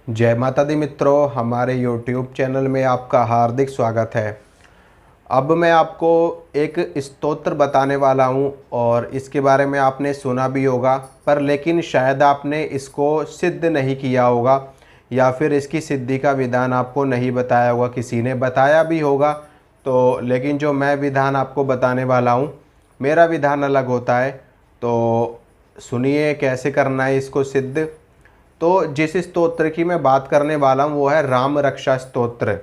जय माता दी मित्रों, हमारे YouTube चैनल में आपका हार्दिक स्वागत है। अब मैं आपको एक स्तोत्र बताने वाला हूँ और इसके बारे में आपने सुना भी होगा, पर लेकिन शायद आपने इसको सिद्ध नहीं किया होगा या फिर इसकी सिद्धि का विधान आपको नहीं बताया होगा। किसी ने बताया भी होगा तो, लेकिन जो मैं विधान आपको बताने वाला हूँ, मेरा विधान अलग होता है। तो सुनिए कैसे करना है इसको सिद्ध। तो जिस स्तोत्र की मैं बात करने वाला हूँ वो है राम रक्षा स्तोत्र।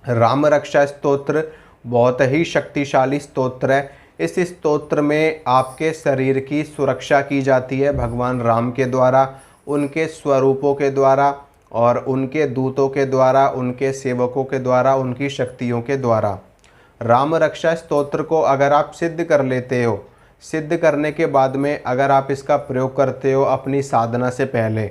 राम रक्षा स्तोत्र बहुत ही शक्तिशाली स्तोत्र है। इस स्तोत्र में आपके शरीर की सुरक्षा की जाती है भगवान राम के द्वारा, उनके स्वरूपों के द्वारा और उनके दूतों के द्वारा, उनके सेवकों के द्वारा, उनकी शक्तियों के द्वारा। राम रक्षा स्तोत्र को अगर आप सिद्ध कर लेते हो, सिद्ध करने के बाद में अगर आप इसका प्रयोग करते हो अपनी साधना से पहले,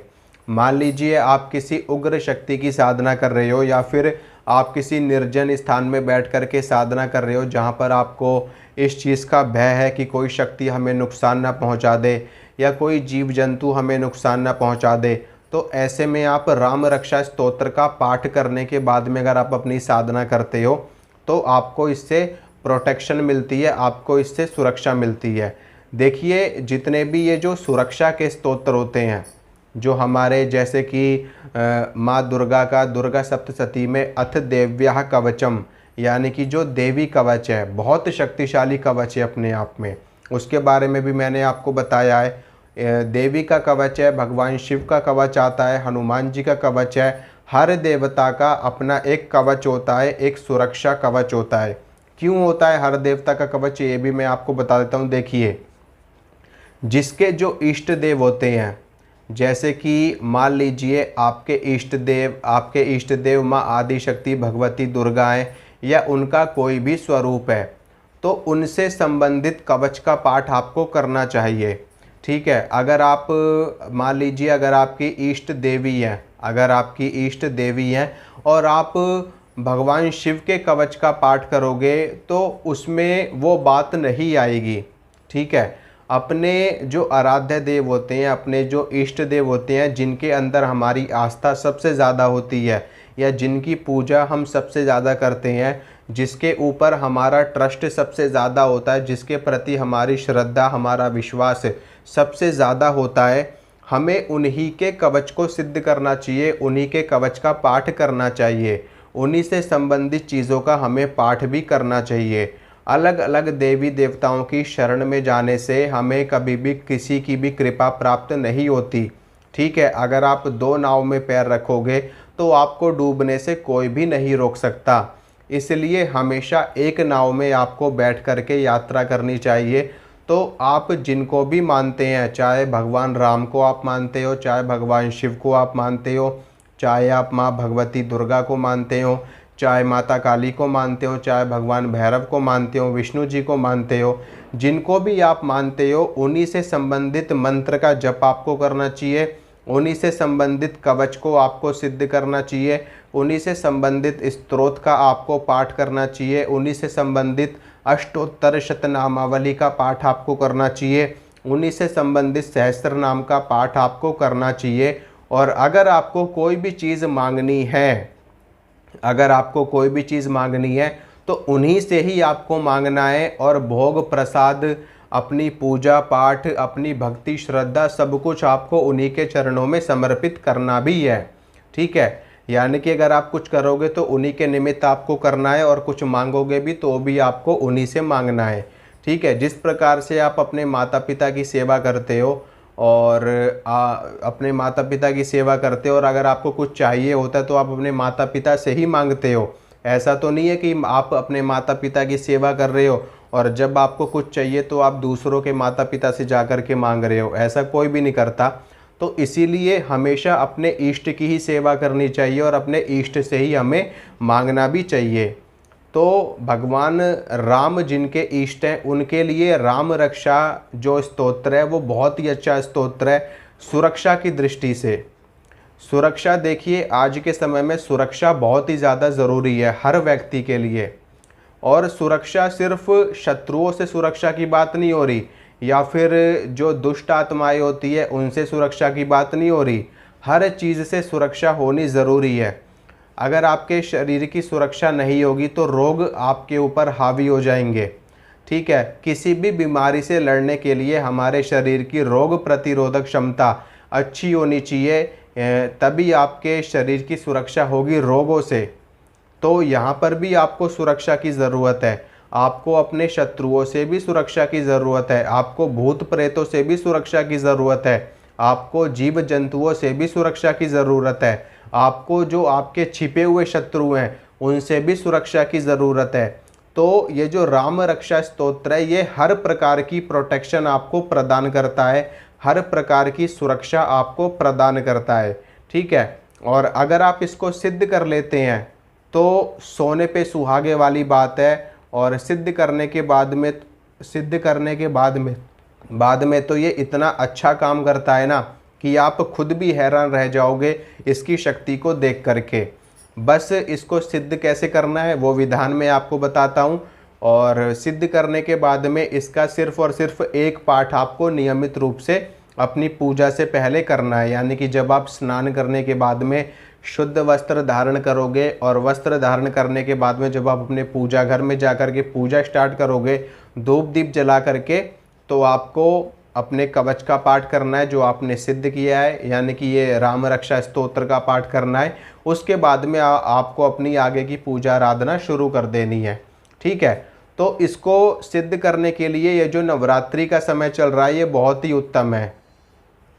मान लीजिए आप किसी उग्र शक्ति की साधना कर रहे हो या फिर आप किसी निर्जन स्थान में बैठ कर के साधना कर रहे हो जहाँ पर आपको इस चीज़ का भय है कि कोई शक्ति हमें नुकसान ना पहुँचा दे या कोई जीव जंतु हमें नुकसान ना पहुँचा दे, तो ऐसे में आप राम रक्षा स्तोत्र का पाठ करने के बाद में अगर आप अपनी साधना करते हो तो आपको इससे प्रोटेक्शन मिलती है, आपको इससे सुरक्षा मिलती है। देखिए, जितने भी ये जो सुरक्षा के स्तोत्र होते हैं, जो हमारे जैसे कि माँ दुर्गा का दुर्गा सप्तशती में अथ देव्या कवचम, यानी कि जो देवी कवच है, बहुत शक्तिशाली कवच है अपने आप में, उसके बारे में भी मैंने आपको बताया है। देवी का कवच है, भगवान शिव का कवच आता है, हनुमान जी का कवच है। हर देवता का अपना एक कवच होता है, एक सुरक्षा कवच होता है। क्यों होता है हर देवता का कवच, ये भी मैं आपको बता देता हूँ। देखिए, जिसके जो इष्ट देव होते हैं, जैसे कि मान लीजिए आपके इष्ट देव माँ आदिशक्ति भगवती दुर्गा हैं या उनका कोई भी स्वरूप है, तो उनसे संबंधित कवच का पाठ आपको करना चाहिए। ठीक है, अगर आप मान लीजिए अगर आपकी इष्ट देवी हैं, अगर आपकी इष्ट देवी हैं और आप भगवान शिव के कवच का पाठ करोगे तो उसमें वो बात नहीं आएगी। ठीक है, अपने जो आराध्य देव होते हैं, अपने जो इष्ट देव होते हैं, जिनके अंदर हमारी आस्था सबसे ज़्यादा होती है या जिनकी पूजा हम सबसे ज़्यादा करते हैं, जिसके ऊपर हमारा ट्रस्ट सबसे ज़्यादा होता है, जिसके प्रति हमारी श्रद्धा, हमारा विश्वास सबसे ज़्यादा होता है, हमें उन्हीं के कवच को सिद्ध करना चाहिए, उन्हीं के कवच का पाठ करना चाहिए, उन्हीं से संबंधित चीज़ों का हमें पाठ भी करना चाहिए। अलग अलग देवी देवताओं की शरण में जाने से हमें कभी भी किसी की भी कृपा प्राप्त नहीं होती। ठीक है, अगर आप दो नाव में पैर रखोगे तो आपको डूबने से कोई भी नहीं रोक सकता। इसलिए हमेशा एक नाव में आपको बैठ कर के यात्रा करनी चाहिए। तो आप जिनको भी मानते हैं, चाहे भगवान राम को आप मानते हो, चाहे भगवान शिव को आप मानते हो, चाहे आप माँ भगवती दुर्गा को मानते हो, चाहे माता काली को मानते हो, चाहे भगवान भैरव को मानते हो, विष्णु जी को मानते हो, जिनको भी आप मानते हो, उन्हीं से संबंधित मंत्र का जप आपको करना चाहिए, उन्हीं से संबंधित कवच को आपको सिद्ध करना चाहिए, उन्हीं से संबंधित स्तोत्र का आपको पाठ करना चाहिए, उन्हीं से संबंधित अष्टोत्तर शतनामावली का पाठ आपको करना चाहिए, उन्हीं से संबंधित सहस्त्र नाम का पाठ आपको करना चाहिए। और अगर आपको कोई भी चीज़ मांगनी है, अगर आपको कोई भी चीज़ मांगनी है तो उन्हीं से ही आपको मांगना है। और भोग प्रसाद, अपनी पूजा पाठ, अपनी भक्ति श्रद्धा, सब कुछ आपको उन्हीं के चरणों में समर्पित करना भी है। ठीक है, यानी कि अगर आप कुछ करोगे तो उन्हीं के निमित्त आपको करना है और कुछ मांगोगे भी तो भी आपको उन्हीं से मांगना है। ठीक है, जिस प्रकार से आप अपने माता पिता की सेवा करते हो और अपने माता पिता की सेवा करते हो और अगर आपको कुछ चाहिए होता है तो आप अपने माता पिता से ही मांगते हो। ऐसा तो नहीं है कि आप अपने माता पिता की सेवा कर रहे हो और जब आपको कुछ चाहिए तो आप दूसरों के माता पिता से जा कर के मांग रहे हो, ऐसा कोई भी नहीं करता। तो इसीलिए हमेशा अपने इष्ट की ही सेवा करनी चाहिए और अपने इष्ट से ही हमें मांगना भी चाहिए। तो भगवान राम जिनके इष्ट हैं उनके लिए राम रक्षा जो स्तोत्र है वो बहुत ही अच्छा स्तोत्र है सुरक्षा की दृष्टि से। सुरक्षा, देखिए आज के समय में सुरक्षा बहुत ही ज़्यादा ज़रूरी है हर व्यक्ति के लिए। और सुरक्षा सिर्फ शत्रुओं से सुरक्षा की बात नहीं हो रही या फिर जो दुष्ट आत्माएं होती है उनसे सुरक्षा की बात नहीं हो रही। हर चीज़ से सुरक्षा होनी ज़रूरी है। अगर आपके शरीर की सुरक्षा नहीं होगी तो रोग आपके ऊपर हावी हो जाएंगे। ठीक है, किसी भी बीमारी से लड़ने के लिए हमारे शरीर की रोग प्रतिरोधक क्षमता अच्छी होनी चाहिए, तभी आपके शरीर की सुरक्षा होगी रोगों से। तो यहाँ पर भी आपको सुरक्षा की ज़रूरत है। आपको अपने शत्रुओं से भी सुरक्षा की ज़रूरत है, आपको भूत प्रेतों से भी सुरक्षा की ज़रूरत है, आपको जीव जंतुओं से भी सुरक्षा की ज़रूरत है, आपको जो आपके छिपे हुए शत्रु हैं उनसे भी सुरक्षा की ज़रूरत है। तो ये जो राम रक्षा स्तोत्र है ये हर प्रकार की प्रोटेक्शन आपको प्रदान करता है, हर प्रकार की सुरक्षा आपको प्रदान करता है। ठीक है, और अगर आप इसको सिद्ध कर लेते हैं तो सोने पे सुहागे वाली बात है। और सिद्ध करने के बाद में तो ये इतना अच्छा काम करता है ना कि आप खुद भी हैरान रह जाओगे इसकी शक्ति को देख करके। बस इसको सिद्ध कैसे करना है वो विधान में आपको बताता हूँ। और सिद्ध करने के बाद में इसका सिर्फ और सिर्फ एक पाठ आपको नियमित रूप से अपनी पूजा से पहले करना है। यानी कि जब आप स्नान करने के बाद में शुद्ध वस्त्र धारण करोगे और वस्त्र धारण करने के बाद में जब आप अपने पूजा घर में जा कर के पूजा स्टार्ट करोगे धूप दीप जला करके, तो आपको अपने कवच का पाठ करना है जो आपने सिद्ध किया है, यानी कि ये राम रक्षा स्तोत्र का पाठ करना है। उसके बाद में आपको अपनी आगे की पूजा आराधना शुरू कर देनी है। ठीक है, तो इसको सिद्ध करने के लिए ये जो नवरात्रि का समय चल रहा है ये बहुत ही उत्तम है।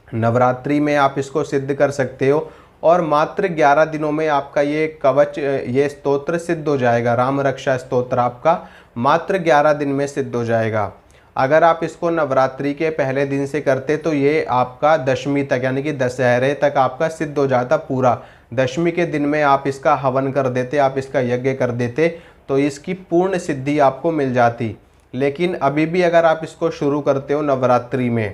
नवरात्रि में आप इसको सिद्ध कर सकते हो और मात्र 11 दिनों में आपका ये कवच, ये स्तोत्र सिद्ध हो जाएगा। राम रक्षा स्तोत्र आपका मात्र 11 दिन में सिद्ध हो जाएगा। अगर आप इसको नवरात्रि के पहले दिन से करते तो ये आपका दशमी तक, यानी कि दशहरे तक आपका सिद्ध हो जाता पूरा। दशमी के दिन में आप इसका हवन कर देते, आप इसका यज्ञ कर देते तो इसकी पूर्ण सिद्धि आपको मिल जाती। लेकिन अभी भी अगर आप इसको शुरू करते हो नवरात्रि में,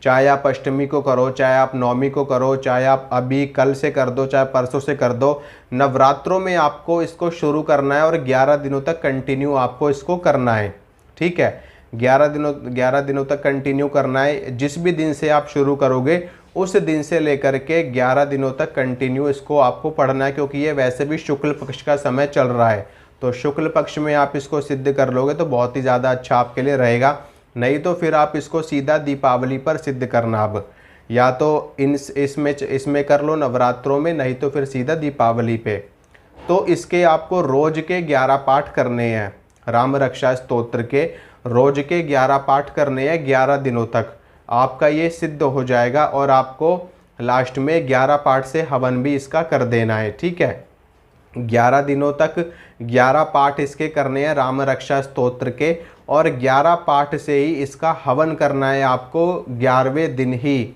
चाहे आप अष्टमी को करो, चाहे आप नवमी को करो, चाहे आप अभी कल से कर दो, चाहे परसों से कर दो, नवरात्रों में आपको इसको शुरू करना है और 11 दिनों तक कंटिन्यू आपको इसको करना है। ठीक है, 11 दिनों तक कंटिन्यू करना है। जिस भी दिन से आप शुरू करोगे उस दिन से लेकर के 11 दिनों तक कंटिन्यू इसको आपको पढ़ना है, क्योंकि ये वैसे भी शुक्ल पक्ष का समय चल रहा है। तो शुक्ल पक्ष में आप इसको सिद्ध कर लोगे तो बहुत ही ज़्यादा अच्छा आपके लिए रहेगा। नहीं तो फिर आप इसको सीधा दीपावली पर सिद्ध करना। अब या तो इसमें कर लो नवरात्रों में, नहीं तो फिर सीधा दीपावली पे। तो इसके आपको रोज के 11 पाठ करने हैं, राम रक्षा स्तोत्र के रोज के 11 पाठ करने हैं 11 दिनों तक। आपका ये सिद्ध हो जाएगा और आपको लास्ट में 11 पाठ से हवन भी इसका कर देना है। ठीक है, 11 दिनों तक 11 पाठ इसके करने हैं राम रक्षा स्तोत्र के, और 11 पाठ से ही इसका हवन करना है आपको 11वें दिन ही।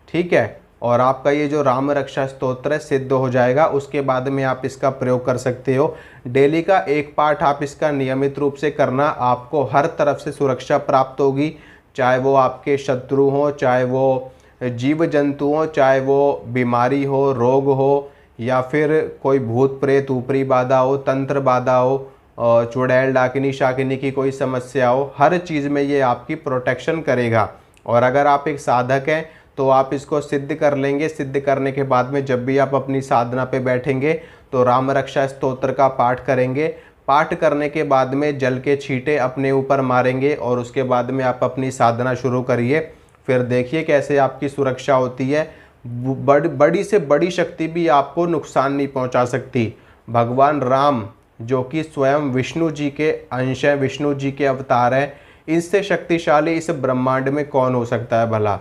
ठीक है, और आपका ये जो राम रक्षा स्तोत्र है सिद्ध हो जाएगा। उसके बाद में आप इसका प्रयोग कर सकते हो। डेली का एक पाठ आप इसका नियमित रूप से करना, आपको हर तरफ से सुरक्षा प्राप्त होगी। चाहे वो आपके शत्रु हों, चाहे वो जीव जंतु हों, चाहे वो बीमारी हो, रोग हो, या फिर कोई भूत प्रेत ऊपरी बाधा हो, तंत्र बाधा हो, चुड़ैल डाकिनी शाकिनी की कोई समस्या हो, हर चीज़ में ये आपकी प्रोटेक्शन करेगा। और अगर आप एक साधक हैं तो आप इसको सिद्ध कर लेंगे। सिद्ध करने के बाद में जब भी आप अपनी साधना पे बैठेंगे तो राम रक्षा स्तोत्र का पाठ करेंगे। पाठ करने के बाद में जल के छींटे अपने ऊपर मारेंगे और उसके बाद में आप अपनी साधना शुरू करिए। फिर देखिए कैसे आपकी सुरक्षा होती है। बड़ी से बड़ी शक्ति भी आपको नुकसान नहीं पहुंचा सकती। भगवान राम जो कि स्वयं विष्णु जी के अंश हैं, विष्णु जी के अवतार हैं, इससे शक्तिशाली इस ब्रह्मांड में कौन हो सकता है भला।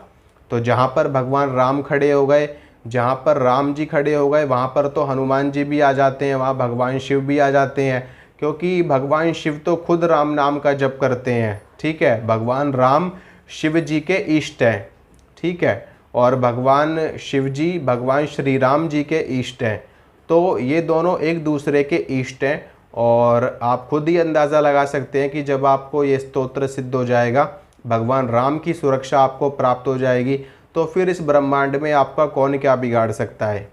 तो जहाँ पर भगवान राम खड़े हो गए, जहाँ पर राम जी खड़े हो गए, वहाँ पर तो हनुमान जी भी आ जाते हैं, वहाँ भगवान शिव भी आ जाते हैं, क्योंकि भगवान शिव तो खुद राम नाम का जप करते हैं। ठीक है, भगवान राम शिव जी के इष्ट हैं। ठीक है, और भगवान शिव जी भगवान श्री राम जी के इष्ट हैं। तो ये दोनों एक दूसरे के इष्ट हैं और आप खुद ही अंदाज़ा लगा सकते हैं कि जब आपको ये स्तोत्र सिद्ध हो जाएगा, भगवान राम की सुरक्षा आपको प्राप्त हो जाएगी, तो फिर इस ब्रह्मांड में आपका कौन क्या बिगाड़ सकता है।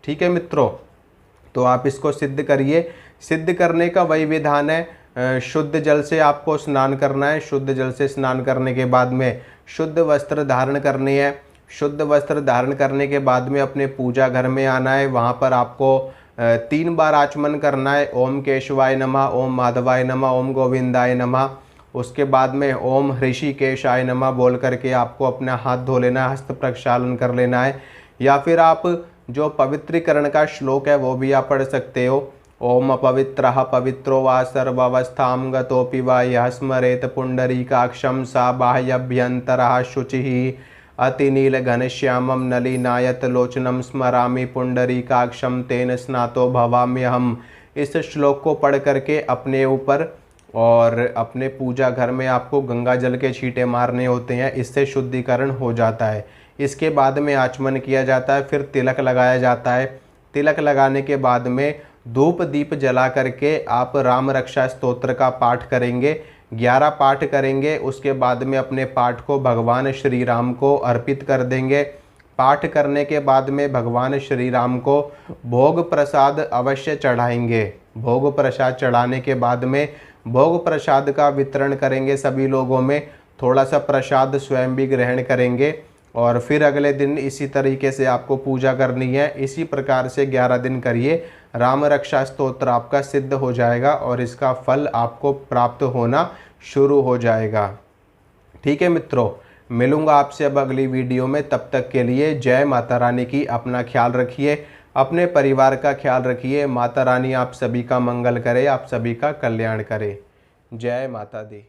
ठीक है मित्रों, तो आप इसको सिद्ध करिए। सिद्ध करने का वही विधान है, शुद्ध जल से आपको स्नान करना है। शुद्ध जल से स्नान करने के बाद में शुद्ध वस्त्र धारण करने हैं, शुद्ध वस्त्र धारण करने के बाद में अपने पूजा घर में आना है। वहाँ पर आपको 3 बार आचमन करना है। ओम केशवाय नमः, ओम माधवाय नमः, ओम गोविंदाय नमः। उसके बाद में ओम ऋषिकेशाय नमः बोल करके आपको अपना हाथ धो लेना है, हस्त प्रक्षालन कर लेना है। या फिर आप जो पवित्रीकरण का श्लोक है वो भी आप पढ़ सकते हो। ओम अपवित्रः पवित्रो वा सर्वावस्थां गतोऽपि वा यः स्मरेत पुंडरीकाक्षं सा बाह्यभ्यन्तरः शुचिः अतिनील घनश्यामं नलिनायत लोचनं स्मरामि पुंडरीकाक्षं तेन स्नातो भवाम्यहम्। इस श्लोक को पढ़ करके अपने ऊपर और अपने पूजा घर में आपको गंगा जल के छींटे मारने होते हैं, इससे शुद्धिकरण हो जाता है। इसके बाद में आचमन किया जाता है, फिर तिलक लगाया जाता है। तिलक लगाने के बाद में धूप दीप जला करके आप राम रक्षा स्तोत्र का पाठ करेंगे, 11 पाठ करेंगे। उसके बाद में अपने पाठ को भगवान श्री राम को अर्पित कर देंगे। पाठ करने के बाद में भगवान श्री राम को भोग प्रसाद अवश्य चढ़ाएंगे। भोग प्रसाद चढ़ाने के बाद में भोग प्रसाद का वितरण करेंगे सभी लोगों में। थोड़ा सा प्रसाद स्वयं भी ग्रहण करेंगे और फिर अगले दिन इसी तरीके से आपको पूजा करनी है। इसी प्रकार से 11 दिन करिए, राम रक्षा स्तोत्र आपका सिद्ध हो जाएगा और इसका फल आपको प्राप्त होना शुरू हो जाएगा। ठीक है मित्रों, मिलूंगा आपसे अब अगली वीडियो में। तब तक के लिए जय माता रानी की। अपना ख्याल रखिए, अपने परिवार का ख्याल रखिए। माता रानी आप सभी का मंगल करे, आप सभी का कल्याण करे। जय माता दी।